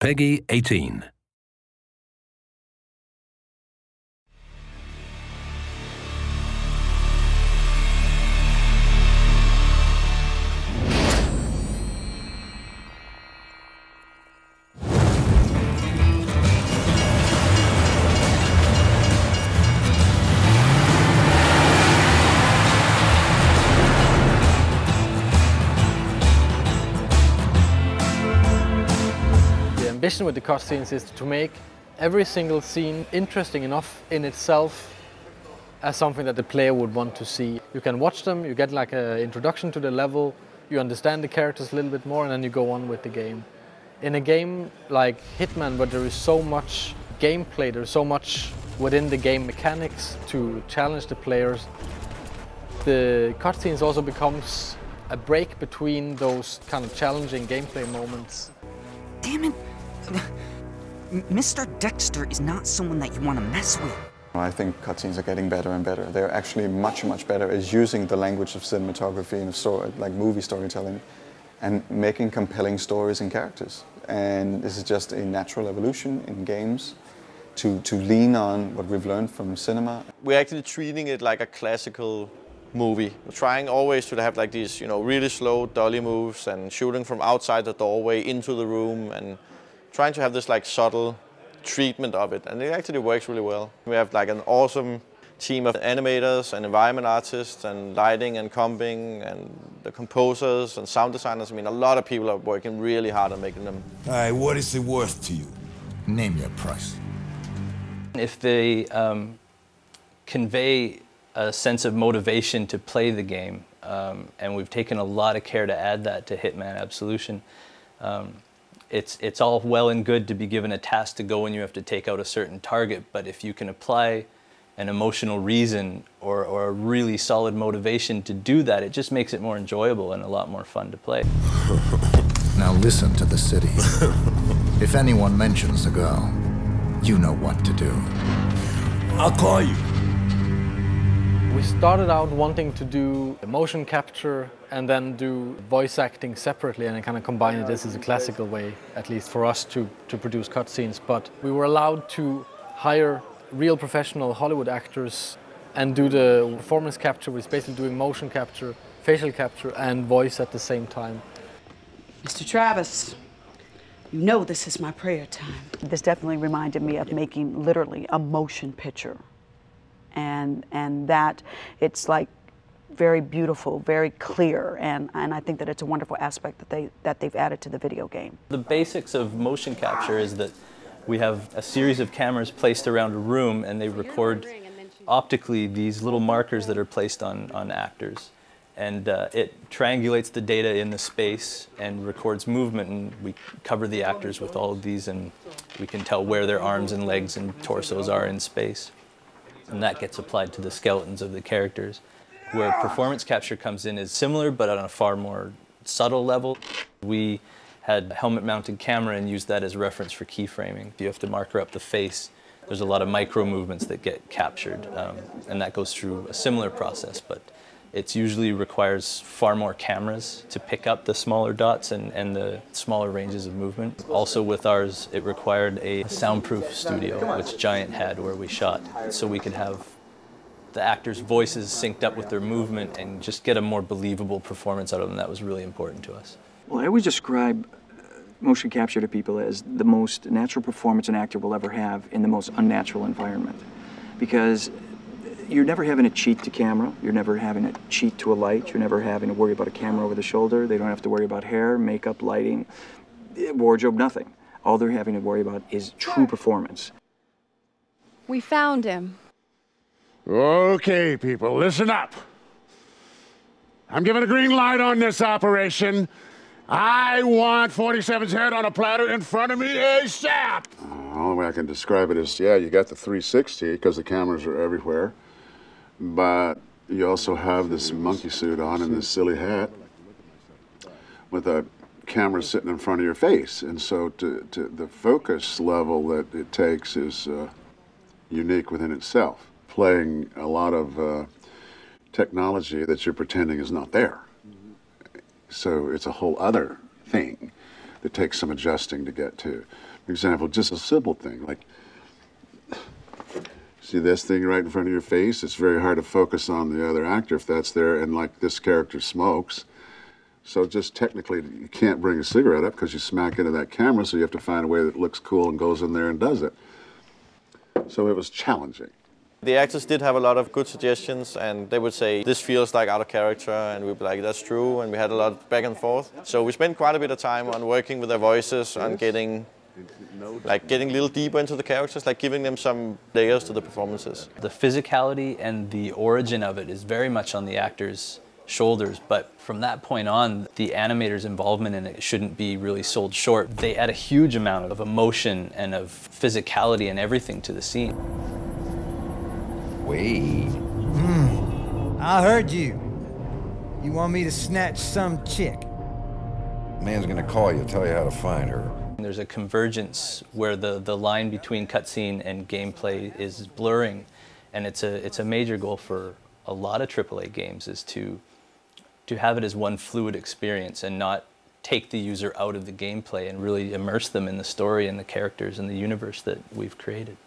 Peggy 18. The ambition with the cutscenes is to make every single scene interesting enough in itself as something that the player would want to see. You can watch them, you get like an introduction to the level, you understand the characters a little bit more, and then you go on with the game. In a game like Hitman, where there is so much gameplay, there's so much within the game mechanics to challenge the players, the cutscenes also becomes a break between those kind of challenging gameplay moments. Damn it! Mr. Dexter is not someone that you want to mess with. I think cutscenes are getting better and better. They're actually much, much better at using the language of cinematography and like movie storytelling and making compelling stories and characters. And this is just a natural evolution in games to lean on what we've learned from cinema. We're actually treating it like a classical movie. We're trying always to have like these, really slow dolly moves and shooting from outside the doorway into the room and trying to have this like subtle treatment of it, and it actually works really well. We have like an awesome team of animators and environment artists and lighting and comping and the composers and sound designers. I mean, a lot of people are working really hard on making them. All right, what is it worth to you? Name your price. If they convey a sense of motivation to play the game, and we've taken a lot of care to add that to Hitman Absolution. It's all well and good to be given a task to go and you have to take out a certain target, but if you can apply an emotional reason or a really solid motivation to do that, it just makes it more enjoyable and a lot more fun to play. Now listen to the city. If anyone mentions the girl, you know what to do. I'll call you. We started out wanting to do motion capture and then do voice acting separately and kind of combine it. This is a classical way, at least for us, to produce cutscenes. But we were allowed to hire real professional Hollywood actors and do the performance capture, which is basically doing motion capture, facial capture, and voice at the same time. Mr. Travis, you know this is my prayer time. This definitely reminded me of making literally a motion picture. And that it's like very beautiful, very clear, and I think that it's a wonderful aspect that they've added to the video game. The basics of motion capture is that we have a series of cameras placed around a room and they record optically these little markers that are placed on actors. And it triangulates the data in the space and records movement, and we cover the actors with all of these and we can tell where their arms and legs and torsos are in space. And that gets applied to the skeletons of the characters. Where performance capture comes in is similar, but on a far more subtle level. We had a helmet-mounted camera and used that as reference for keyframing. If you have to marker up the face, there's a lot of micro movements that get captured, and that goes through a similar process, but it usually requires far more cameras to pick up the smaller dots and the smaller ranges of movement. Also with ours, it required a soundproof studio, which Giant had where we shot, so we could have the actors' voices synced up with their movement and just get a more believable performance out of them. That was really important to us. Well, I always describe motion capture to people as the most natural performance an actor will ever have in the most unnatural environment. Because you're never having to cheat to camera, you're never having to cheat to a light, you're never having to worry about a camera over the shoulder, they don't have to worry about hair, makeup, lighting, wardrobe, nothing. All they're having to worry about is true performance. We found him. Okay, people, listen up. I'm giving a green light on this operation. I want 47's head on a platter in front of me ASAP! The only way I can describe it is, yeah, you got the 360 because the cameras are everywhere, but you also have this monkey suit on and this silly hat with a camera sitting in front of your face. And so the focus level that it takes is unique within itself, playing a lot of technology that you're pretending is not there. So it's a whole other thing that takes some adjusting to get to. For example, just a simple thing like, see this thing right in front of your face? It's very hard to focus on the other actor if that's there, and like this character smokes. So just technically, you can't bring a cigarette up because you smack into that camera, so you have to find a way that looks cool and goes in there and does it. So it was challenging. The actors did have a lot of good suggestions, and they would say, this feels like out of character, and we'd be like, that's true, and we had a lot of back and forth. So we spent quite a bit of time on working with their voices, on getting a little deeper into the characters, like giving them some layers to the performances. The physicality and the origin of it is very much on the actors' shoulders, but from that point on, the animators' involvement in it shouldn't be really sold short. They add a huge amount of emotion and of physicality and everything to the scene. Wait. I heard you. You want me to snatch some chick? Man's gonna call you, tell you how to find her. There's a convergence where the line between cutscene and gameplay is blurring, and it's a major goal for a lot of AAA games is to have it as one fluid experience and not take the user out of the gameplay and really immerse them in the story and the characters and the universe that we've created.